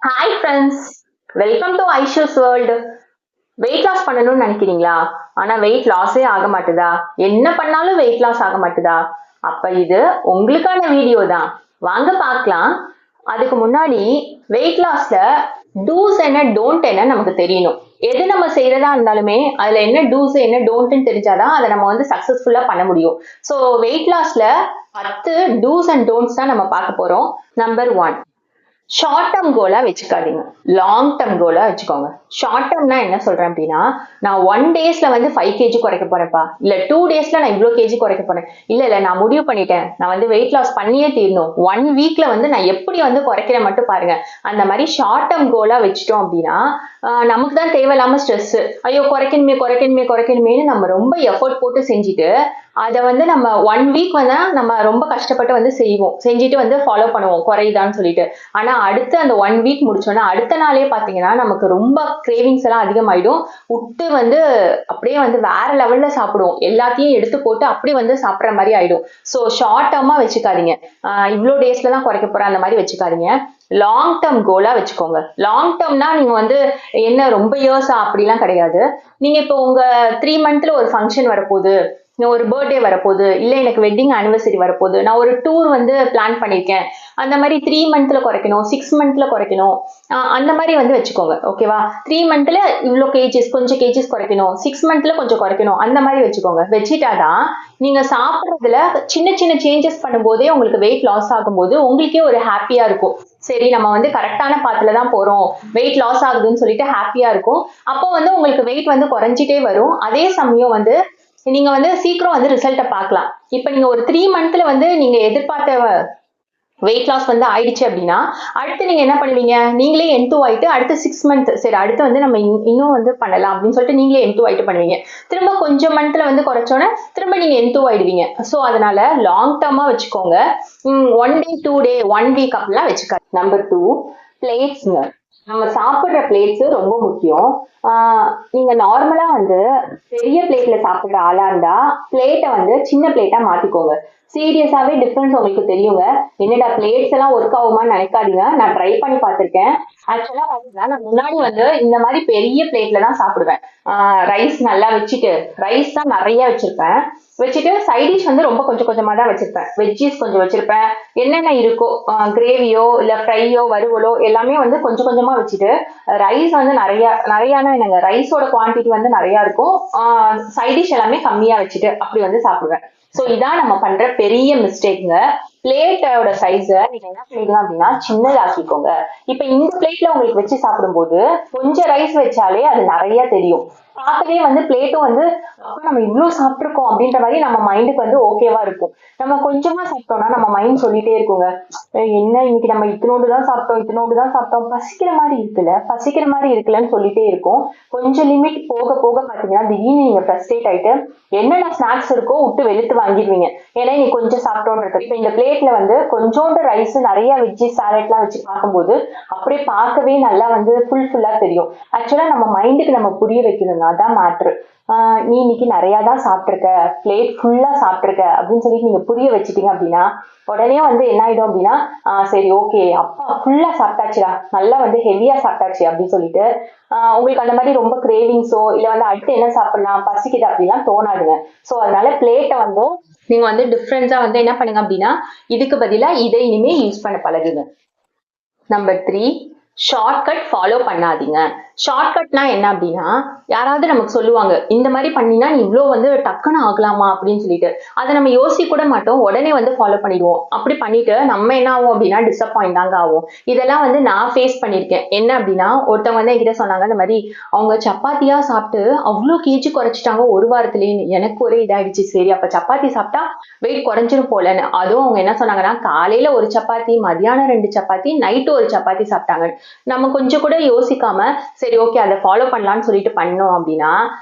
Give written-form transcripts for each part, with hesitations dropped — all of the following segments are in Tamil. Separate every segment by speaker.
Speaker 1: Hi friends, welcome to Aishu's world. Weight loss பண்ணணும்னு நினைக்கிறீங்களா? ஆனா வெயிட் லாஸே ஆக மாட்டுதா? என்ன பண்ணாலும் வெயிட் லாஸ் ஆக மாட்டுதா? அப்ப இது உங்களுக்கான வீடியோ தான். வாங்க பார்க்கலாம். அதுக்கு முன்னாடி வெயிட் லாஸ்ல டூஸ் என்ன டோன்ட் என்ன நமக்கு தெரியணும். எது நம்ம செய்யறதா இருந்தாலுமே அதுல என்ன டூஸ் என்ன டோன்ட்னு தெரிஞ்சாதான் அதை நம்ம வந்து சக்சஸ்ஃபுல்லா பண்ண முடியும். ஸோ வெயிட் லாஸ்ல 10 டூஸ் அண்ட் டோன்ட்ஸ் தான் நம்ம பார்க்க போறோம். நம்பர் 1, ஷார்ட் டேர்ம் கோலா வச்சுக்காதீங்க, லாங் டேர்ம் கோலா வச்சுக்கோங்க. ஷார்ட் டேர்ம்னா என்ன சொல்றேன் அப்படின்னா, நான் 1 டேஸ்ல வந்து 5 kg குறைக்க போறேன்ப்பா, இல்ல 2 டேஸ்ல நான் இவ்வளோ கேஜி குறைக்க போறேன், இல்ல நான் முடிவு பண்ணிட்டேன், நான் வந்து வெயிட் லாஸ் பண்ணியே தீரணும், 1 வீக்ல வந்து நான் எப்படி வந்து குறைக்கிறேன் மட்டும் பாருங்க. அந்த மாதிரி ஷார்ட் டேர்ம் கோலா வச்சுட்டோம் அப்படின்னா நமக்கு தான் தேவையில்லாம ஸ்ட்ரெஸ். ஐயோ குறைக்கணுமே குறைக்கணுமே குறைக்கணுமேனு நம்ம ரொம்ப எஃபோர்ட் போட்டு செஞ்சுட்டு அதை வந்து நம்ம 1 வீக் வந்து நம்ம ரொம்ப கஷ்டப்பட்டு வந்து செய்வோம், செஞ்சுட்டு வந்து ஃபாலோ பண்ணுவோம் குறையுதான்னு சொல்லிட்டு. ஆனா அடுத்து அந்த 1 வீக் முடிச்சோன்னா அடுத்த நாளே பாத்தீங்கன்னா நமக்கு ரொம்ப கிரேவிங்ஸ் எல்லாம் அதிகமாயிடும். விட்டு வந்து அப்படியே வந்து வேற லெவல்ல சாப்பிடுவோம், எல்லாத்தையும் எடுத்து போட்டு அப்படி வந்து சாப்பிட்ற மாதிரி ஆயிடும். ஸோ ஷார்ட் டேர்மா வச்சுக்காதீங்க, இவ்வளோ டேஸ்ல தான் குறைக்க போறேன் அந்த மாதிரி வச்சுக்காதீங்க. லாங் டேர்ம் கோலா வச்சுக்கோங்க. லாங் டேர்ம்னா நீங்க வந்து என்ன ரொம்ப இயர்ஸா அப்படிலாம் கிடையாது. நீங்க இப்போ உங்க 3 மந்த்ல ஒரு ஃபங்க்ஷன் வரப்போகுது, ஒரு பர்த்டே வரப்போகுது, இல்லை எனக்கு வெட்டிங் ஆனிவர்சரி வரப்போகுது, நான் ஒரு டூர் வந்து பிளான் பண்ணியிருக்கேன், அந்த மாதிரி 3 மந்த்ல குறைக்கணும், 6 மந்த்ல குறைக்கணும், அந்த மாதிரி வந்து வச்சுக்கோங்க. ஓகேவா? 3 மந்த்ல இவ்வளோ கேஜிஸ், கொஞ்சம் கேஜிஸ் குறைக்கணும், 6 மந்த்ல கொஞ்சம் குறைக்கணும், அந்த மாதிரி வச்சுக்கோங்க. வச்சுட்டாதான் நீங்க சாப்பிட்றதுல சின்ன சின்ன சேஞ்சஸ் பண்ணும்போதே உங்களுக்கு வெயிட் லாஸ் ஆகும்போது உங்களுக்கே ஒரு ஹாப்பியா இருக்கும். சரி நம்ம வந்து கரெக்டான பாத்துல தான் போறோம், வெயிட் லாஸ் ஆகுதுன்னு சொல்லிட்டு ஹாப்பியா இருக்கும். அப்போ வந்து உங்களுக்கு வெயிட் வந்து குறைஞ்சிட்டே வரும். அதே சமயம் வந்து நீங்க வந்து சீக்கிரம் வந்து ரிசல்ட்டை பார்க்கலாம். இப்ப நீங்க ஒரு 3 மந்த்ல வந்து நீங்க எதிர்பார்த்த வெயிட் லாஸ் வந்து ஆயிடுச்சு அப்படின்னா அடுத்து நீங்க என்ன பண்ணுவீங்க, நீங்களே என்டூ ஆயிட்டு அடுத்து 6 மந்த் சரி அடுத்து வந்து நம்ம இன்னும் வந்து பண்ணலாம் அப்படின்னு சொல்லிட்டு நீங்களே என்டூ ஆயிட்டு பண்ணுவீங்க. திரும்ப கொஞ்சம் மந்த்ல வந்து குறைச்சோன்னே திரும்ப நீங்க என்டூ ஆயிடுவீங்க. ஸோ அதனால லாங் டேர்மா வச்சுக்கோங்க. 1 டே 2 டே 1 வீக் அப்படிலாம் வச்சுக்காது. நம்பர் 2, பிளேட்ஸ்ங்க. நம்ம சாப்பிடுற பிளேட்ஸ் ரொம்ப முக்கியம். நீங்க நார்மலா வந்து பெரிய பிளேட்ல சாப்பிடுற ஆளா இருந்தா பிளேட்டை வந்து சின்ன பிளேட்டா மாத்திக்கோங்க. சீரியஸாவே டிஃபரன்ஸ் உங்களுக்கு தெரியுங்க. என்னடா பிளேட்ஸ் எல்லாம் ஒர்க் ஆகுமான்னு நினைக்காதீங்க, நான் ட்ரை பண்ணி பார்த்திருக்கேன். ஆக்சுவலா நான் முன்னாடி வந்து இந்த மாதிரி பெரிய பிளேட்ல தான் சாப்பிடுவேன். ரைஸ் நல்லா வச்சுட்டு, ரைஸ் தான் நிறைய வச்சிருப்பேன், வச்சுட்டு சைடிஷ் வந்து ரொம்ப கொஞ்சம் கொஞ்சமா தான் வச்சிருப்பேன். வெஜ்ஜீஸ் கொஞ்சம் வச்சிருப்பேன், என்னென்ன இருக்கோ கிரேவியோ இல்ல ஃப்ரையோ வறுவலோ எல்லாமே வந்து கொஞ்சம் கொஞ்சமா வச்சுட்டு, ரைஸ் வந்து நிறையானா என்னங்க, ரைஸோட குவான்டிட்டி வந்து நிறைய இருக்கும், சைடிஷ் எல்லாமே கம்மியா வச்சுட்டு அப்படி வந்து சாப்பிடுவேன். ஸோ இதான் நம்ம பண்ற பெரிய மிஸ்டேக்குங்க. பிளேட்டோட சைஸை நீங்க என்ன பண்ணிக்கலாம் அப்படின்னா சின்னதாக்கிக்கோங்க. இப்ப இந்த பிளேட்ல உங்களுக்கு வச்சு சாப்பிடும்போது கொஞ்சம் ரைஸ் வச்சாலே அது நிறைய தெரியும். பார்க்கவே வந்து பிளேட்டும் வந்து நம்ம இவ்வளவு சாப்பிட்டுருக்கோம் அப்படின்ற மாதிரி நம்ம மைண்டுக்கு வந்து ஓகேவா இருக்கும். நம்ம கொஞ்சமா சாப்பிட்டோம்னா நம்ம மைண்ட் சொல்லிட்டே இருக்குங்க, என்ன இன்னைக்கு நம்ம இத்தினோண்டு தான் சாப்பிட்டோம், இத்தினோண்டு தான் சாப்பிட்டோம், பசிக்கிற மாதிரி இருக்குல்ல, பசிக்கிற மாதிரி இருக்குல்லன்னு சொல்லிட்டே இருக்கும். கொஞ்சம் லிமிட் போக போக பாத்தீங்கன்னா திடீர்னு நீங்க ஃப்ரஸ்ட்ரேட் ஆயிட்டு என்னென்ன ஸ்நாக்ஸ் இருக்கோ விட்டு வெளுத்து வாங்கிடுவீங்க. ஏன்னா நீ கொஞ்சம் சாப்பிட்டோன்றது. இப்ப இந்த பிளேட்ல வந்து கொஞ்சோண்டு ரைஸ் நிறைய வெஜ்ஜி சாலட் எல்லாம் வச்சு பார்க்கும்போது அப்படியே பார்க்கவே நல்லா வந்து ஃபுல்லா தெரியும். ஆக்சுவலா நம்ம மைண்டுக்கு நம்ம புரிய வைக்கணும், அதான் மேட்ரு. நீ இன்னைக்கு நிறைய தான் சாப்பிட்டுருக்க, பிளேட் ஃபுல்லா சாப்பிட்டுருக்க அப்படின்னு சொல்லிட்டு நீங்க புரிய வச்சுட்டீங்க அப்படின்னா உடனே வந்து என்ன ஆயிடும் அப்படின்னா சரி ஓகே அப்பா ஃபுல்லா சாப்பிட்டாச்சுடா, நல்லா வந்து ஹெவியா சாப்பிட்டாச்சு அப்படின்னு சொல்லிட்டு உங்களுக்கு அந்த மாதிரி ரொம்ப கிரேவிங்ஸோ இல்ல வந்து அடுத்து என்ன சாப்பிடலாம் பசிக்குது அப்படிலாம் தோணாதுங்க. ஸோ அதனால பிளேட்டை வந்து நீங்க வந்து டிஃப்ரெண்ட்ஸா வந்து என்ன பண்ணுங்க அப்படின்னா இதுக்கு பதிலா இதை இனிமே யூஸ் பண்ண பழகுங்க. நம்பர் 3, ஷார்ட்கட் ஃபாலோ பண்ணாதீங்க. ஷார்ட்கட்னா என்ன அப்படின்னா யாராவது நமக்கு சொல்லுவாங்க இந்த மாதிரி பண்ணினா நீ இவ்வளோ வந்து டக்குன்னு ஆகலாமா அப்படின்னு சொல்லிட்டு அதை நம்ம யோசிக்க கூட மாட்டோம், உடனே வந்து ஃபாலோ பண்ணிடுவோம். அப்படி பண்ணிட்டு நம்ம என்ன ஆகும் அப்படின்னா டிசப்பாயிண்ட் தாங்க ஆகும். இதெல்லாம் வந்து நான் ஃபேஸ் பண்ணியிருக்கேன். என்ன அப்படின்னா ஒருத்தவங்க வந்து என்கிட்ட சொன்னாங்க இந்த மாதிரி அவங்க சப்பாத்தியா சாப்பிட்டு அவ்வளோ கேஜி குறைச்சிட்டாங்க ஒரு வாரத்திலேயே. எனக்கு ஒரே இதாயிடுச்சு, சரி அப்ப சப்பாத்தி சாப்பிட்டா வெயிட் குறைஞ்சிரும் போலன்னு. அதுவும் அவங்க என்ன சொன்னாங்கன்னா காலையில ஒரு சப்பாத்தி, மதியானம் 2 சப்பாத்தி, நைட்டு ஒரு சப்பாத்தி சாப்பிட்டாங்க. நம்ம கொஞ்சம் கூட யோசிக்காம சரி ஓகே அதை ஃபாலோ பண்ணலாம்னு சொல்லிட்டு பண்ணோம் அப்படின்னா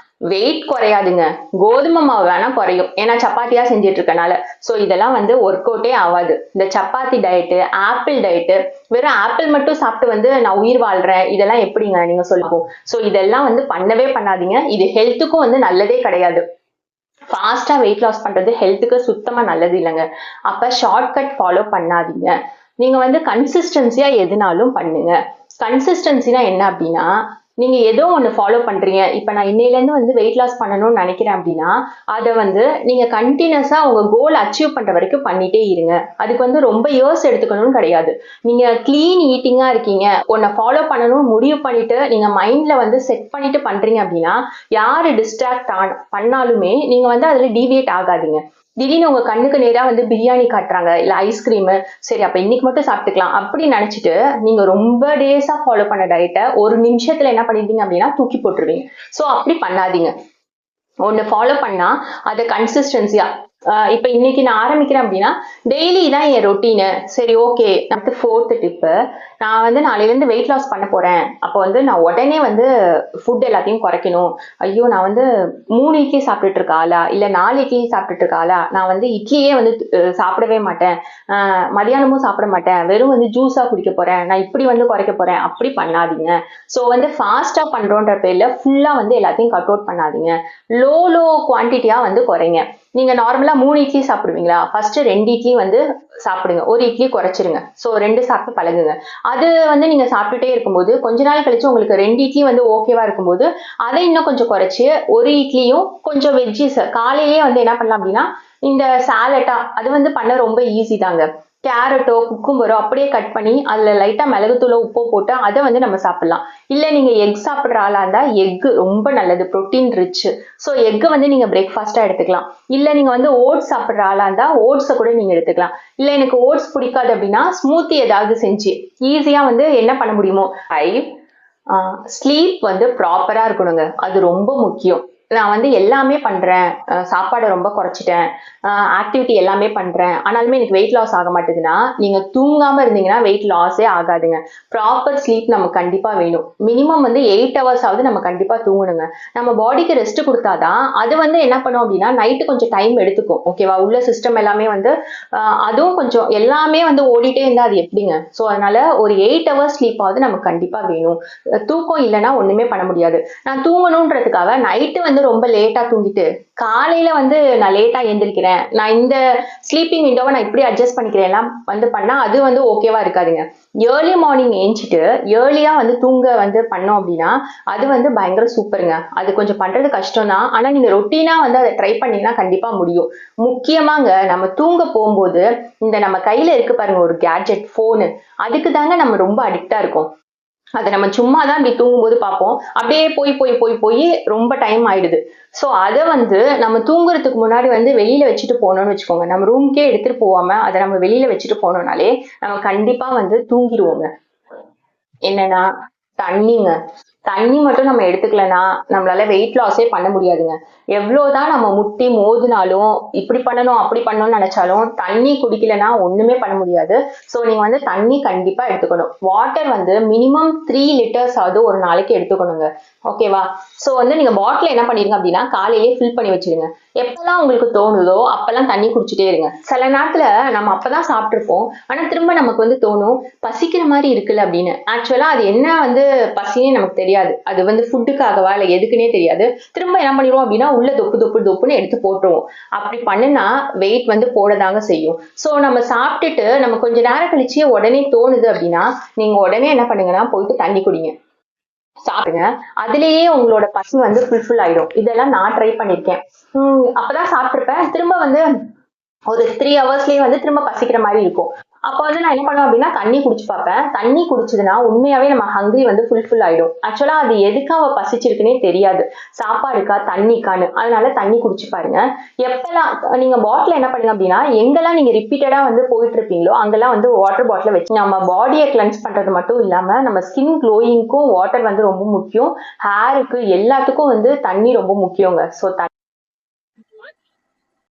Speaker 1: வெயிட் குறையாதுங்க, கோதுமை மாவு வேணா குறையும், ஏன்னா சப்பாத்தியா செஞ்சுட்டு இருக்கனால. ஸோ இதெல்லாம் வந்து ஒர்க் அவுட்டே ஆகாது. இந்த சப்பாத்தி டயட்டு, ஆப்பிள் டயட்டு, வெறும் ஆப்பிள் மட்டும் சாப்பிட்டு வந்து நான் உயிர் வாழ்றேன், இதெல்லாம் எப்படிங்க நீங்க சொல்லுவோம். ஸோ இதெல்லாம் வந்து பண்ணவே பண்ணாதீங்க, இது ஹெல்த்துக்கும் வந்து நல்லதே கிடையாது. ஃபாஸ்டா வெயிட் லாஸ் பண்றது ஹெல்த்துக்கு சுத்தமா நல்லது இல்லைங்க. அப்ப ஷார்ட்கட் ஃபாலோ பண்ணாதீங்க. நீங்க வந்து கன்சிஸ்டன்சியா எதுனாலும் பண்ணுங்க. கன்சிஸ்டன்சினா என்ன அப்படின்னா, நீங்க ஏதோ ஒண்ணு ஃபாலோ பண்றீங்க. இப்ப நான் இன்னையிலேருந்து வந்து வெயிட் லாஸ் பண்ணணும்னு நினைக்கிறேன் அப்படின்னா, அத வந்து நீங்க கன்டினியூஸா உங்க கோல் அச்சீவ் பண்ற வரைக்கும் பண்ணிட்டே இருங்க. அதுக்கு வந்து ரொம்ப இயர்ஸ் எடுத்துக்கணும்னு கிடையாது. நீங்க கிளீன் ஈட்டிங்கா இருக்கீங்க. ஒண்ண ஃபாலோ பண்ணணும்னு முடிவு பண்ணிட்டு, நீங்க மைண்ட்ல வந்து செட் பண்ணிட்டு பண்றீங்க அப்படின்னா, யாரு டிஸ்ட்ராக்ட் பண்ணாலுமே நீங்க வந்து அதுல டீவியேட் ஆகாதீங்க. திடீர்னு உங்க கண்ணுக்கு நேரா வந்து பிரியாணி காட்டுறாங்க, இல்ல ஐஸ்கிரீமு, சரி அப்ப இன்னைக்கு மட்டும் சாப்பிட்டுக்கலாம் அப்படின்னு நினைச்சிட்டு, நீங்க ரொம்ப டேஸா ஃபாலோ பண்ண டயட்ட ஒரு நிமிஷத்துல என்ன பண்ணிடுவீங்க அப்படின்னா தூக்கி போட்டுருவீங்க. சோ அப்படி பண்ணாதீங்க. ஒண்ணு ஃபாலோ பண்ணா அத கன்சிஸ்டன்சியா இப்ப இன்னைக்கு நான் ஆரம்பிக்கிறேன் அப்படின்னா டெய்லி தான் என் ரொட்டீனு. சரி ஓகே. அடுத்து ஃபோர்த் டிப்பு, நான் வந்து நாளையிலேருந்து வெயிட் லாஸ் பண்ண போறேன். அப்போ வந்து நான் உடனே வந்து ஃபுட் எல்லாத்தையும் குறைக்கணும். ஐயோ நான் வந்து 3 இட்லி சாப்பிட்டுட்டு இருக்க ஆளா, இல்ல 4 இட்லி சாப்பிட்டுட்டு இருக்க ஆளா, நான் வந்து இட்லியே வந்து சாப்பிடவே மாட்டேன், மதியானமும் சாப்பிட மாட்டேன், வெறும் வந்து ஜூஸா குடிக்க போறேன், நான் இப்படி வந்து குறைக்க போறேன், அப்படி பண்ணாதீங்க. ஸோ வந்து ஃபாஸ்டா பண்றோன்ற பேர்ல ஃபுல்லா வந்து எல்லாத்தையும் கட் அவுட் பண்ணாதீங்க. லோ குவான்டிட்டியா வந்து குறைங்க. நீங்க நார்மலா 3 இட்லி சாப்பிடுவீங்களா, ஃபர்ஸ்ட் 2 இட்லி வந்து சாப்பிடுங்க, ஒரு இட்லி குறைச்சிருங்க. சோ 2 சாப்பிட்டு பழகுங்க. அது வந்து நீங்க சாப்பிட்டுட்டே இருக்கும்போது கொஞ்ச நாள் கழிச்சு உங்களுக்கு 2 இட்லி வந்து ஓகேவா இருக்கும்போது அதை இன்னும் கொஞ்சம் குறைச்சு ஒரு இட்லியும் கொஞ்சம் வெஜ்ஜிஸ் காலையிலேயே வந்து என்ன பண்ணலாம் அப்படின்னா இந்த சாலட்டா அது வந்து பண்ண ரொம்ப ஈஸி தாங்க. கேரட்டோ குக்கும்பரோ அப்படியே கட் பண்ணி அதுல லைட்டா மிளகுத்தூளோ உப்போ போட்டு அதை வந்து நம்ம சாப்பிடலாம். இல்ல நீங்க எக் சாப்பிடுற ஆளா இருந்தா எக் ரொம்ப நல்லது, புரோட்டீன் ரிச். ஸோ எக் வந்து நீங்க பிரேக்ஃபாஸ்டா எடுத்துக்கலாம். இல்ல நீங்க வந்து ஓட்ஸ் சாப்பிடுற ஆளா இருந்தா ஓட்ஸை கூட நீங்க எடுத்துக்கலாம். இல்ல எனக்கு ஓட்ஸ் பிடிக்காது அப்படின்னா ஸ்மூத்தி ஏதாவது செஞ்சு ஈஸியா வந்து என்ன பண்ண முடியுமோ. ஸ்லீப் வந்து ப்ராப்பரா இருக்கணுங்க, அது ரொம்ப முக்கியம். நான் வந்து எல்லாமே பண்றேன், சாப்பாடை ரொம்ப குறைச்சிட்டேன், ஆக்டிவிட்டி எல்லாமே பண்றேன், ஆனாலுமே எனக்கு வெயிட் லாஸ் ஆக மாட்டேதுன்னா நீங்க தூங்காம இருந்தீங்கன்னா வெயிட் லாஸே ஆகாதுங்க. ப்ராப்பர் ஸ்லீப் நமக்கு கண்டிப்பா வேணும். மினிமம் வந்து 8 ஹவர்ஸ் ஆவது நம்ம கண்டிப்பா தூங்கணுங்க. நம்ம பாடிக்கு ரெஸ்ட் கொடுத்தாதான் அது வந்து என்ன பண்ணும் அப்படின்னா நைட்டு கொஞ்சம் டைம் எடுத்துக்கும். ஓகேவா, உள்ள சிஸ்டம் எல்லாமே வந்து அதுவும் கொஞ்சம் எல்லாமே வந்து ஓடிட்டே இருந்தா அது எப்படிங்க. ஸோ அதனால ஒரு 8 ஹவர்ஸ் ஸ்லீப் ஆகுது நமக்கு கண்டிப்பா வேணும். தூக்கம் இல்லைன்னா ஒண்ணுமே பண்ண முடியாது. நான் தூங்கணுன்றதுக்காக நைட்டு வந்து ரொம்ப லேட்டா தூங்கிட்டு காலையில வந்து நான் லேட்டா எந்திரிக்கிறேன், நான் இந்த ஸ்லீப்பிங் விண்டோவை நான் இப்படி அட்ஜஸ்ட் பண்ணிக்கிறேன் எல்லாம் வந்து பண்ணா அது வந்து ஓகேவா இருக்காதுங்க. ஏர்லி மார்னிங் ஏஞ்சிட்டு ஏர்லியா வந்து தூங்க வந்து பண்ணோம் அப்படின்னா அது வந்து பயங்கர சூப்பருங்க. அது கொஞ்சம் பண்றது கஷ்டம் தான், ஆனா நீங்க ரொட்டீனா வந்து அதை ட்ரை பண்ணீங்கன்னா கண்டிப்பா முடியும். முக்கியமாங்க நம்ம தூங்க போகும்போது இந்த நம்ம கையில இருக்கு பாருங்க ஒரு கேட்ஜெட் போனு, அதுக்கு தாங்க நம்ம ரொம்ப அடிக்டா இருக்கோம். அதை நம்ம சும்மா தான் இப்படி தூங்கும்போது பார்ப்போம், அப்படியே போய் போய் போய் போய் ரொம்ப டைம் ஆயிடுது. சோ அதை வந்து நம்ம தூங்குறதுக்கு முன்னாடி வந்து வெளியில வச்சுட்டு போனோம்னு வச்சுக்கோங்க, நம்ம ரூம்க்கே எடுத்துட்டு போகாம அதை நம்ம வெளியில வச்சுட்டு போனோம்னாலே நம்ம கண்டிப்பா வந்து தூங்கிடுவோங்க. என்னன்னா தண்ணிங்க. தண்ணி மட்டும் நம்ம எடுத்துக்கலன்னா நம்மளால வெயிட் லாஸே பண்ண முடியாதுங்க. எவ்வளவுதான் நம்ம முட்டி மோதினாலும் இப்படி பண்ணணும் அப்படி பண்ணணும்னு நினைச்சாலும் தண்ணி குடிக்கலன்னா ஒண்ணுமே பண்ண முடியாது. சோ நீங்க வந்து தண்ணி கண்டிப்பா எடுத்துக்கணும். வாட்டர் வந்து மினிமம் 3 லிட்டர்ஸ் ஆவது ஒரு நாளைக்கு எடுத்துக்கணுங்க. ஓகேவா. சோ வந்து நீங்க பாட்டில் என்ன பண்ணிருங்க அப்படின்னா காலையிலேயே ஃபில் பண்ணி வச்சிருங்க. எப்பெல்லாம் உங்களுக்கு தோணுதோ அப்பெல்லாம் தண்ணி குடிச்சிட்டே இருங்க. சில நேரத்துல நம்ம அப்பதான் சாப்பிட்டுருப்போம், ஆனா திரும்ப நமக்கு வந்து தோணும் பசிக்கிற மாதிரி இருக்குல்ல அப்படின்னு. ஆக்சுவலா அது என்ன வந்து பசினே நமக்கு தெரியாது, அது வந்து ஃபுட்டுக்காகவா இல்ல எதுக்குன்னே தெரியாது. திரும்ப என்ன பண்ணிடுவோம் அப்படின்னா உள்ள தொப்பு தொப்பு தொப்புன்னு எடுத்து போட்டுருவோம். அப்படி பண்ணுனா வெயிட் வந்து போடதாங்க செய்யும். சோ நம்ம சாப்பிட்டுட்டு நம்ம கொஞ்ச நேரம் கழிச்சு உடனே தோணுது அப்படின்னா நீங்க உடனே என்ன பண்ணுங்கன்னா போயிட்டு தண்ணி குடிங்க, சாப்பிடுங்க. அதுலயே உங்களோட பசி வந்து ஃபுல்ஃபில் ஆயிடும். இதெல்லாம் நான் ட்ரை பண்ணிருக்கேன். அப்பதான் சாப்பிட்டிருப்பேன், திரும்ப வந்து ஒரு 3 ஹவர்ஸ்லயே வந்து திரும்ப பசிக்கிற மாதிரி இருக்கும். அப்ப வந்து நான் என்ன பண்ணுவேன் அப்படின்னா தண்ணி குடிச்சு பார்ப்பேன். தண்ணி குடிச்சதுன்னா உண்மையாவே நம்ம ஹங்கிரி வந்து ஃபுல்ஃபில் ஆயிடும். ஆக்சுவலா அது எதுக்காக பசிச்சிருக்குன்னே தெரியாது, சாப்பாடுக்கா தண்ணிக்கான்னு. அதனால தண்ணி குடிச்சு பாருங்க. எப்பெல்லாம் நீங்க பாட்டில் என்ன பண்ணுங்க அப்படின்னா எங்கெல்லாம் நீங்க ரிப்பீட்டடா வந்து போயிட்டு இருப்பீங்களோ அங்கெல்லாம் வந்து வாட்டர் பாட்டில வச்சு நம்ம பாடியை கிளென்ஸ் பண்றது மட்டும் இல்லாம நம்ம ஸ்கின் க்ளோயிங்க்கும் வாட்டர் வந்து ரொம்ப முக்கியம். ஹேருக்கு எல்லாத்துக்கும் வந்து தண்ணி ரொம்ப முக்கியங்க. ஸோ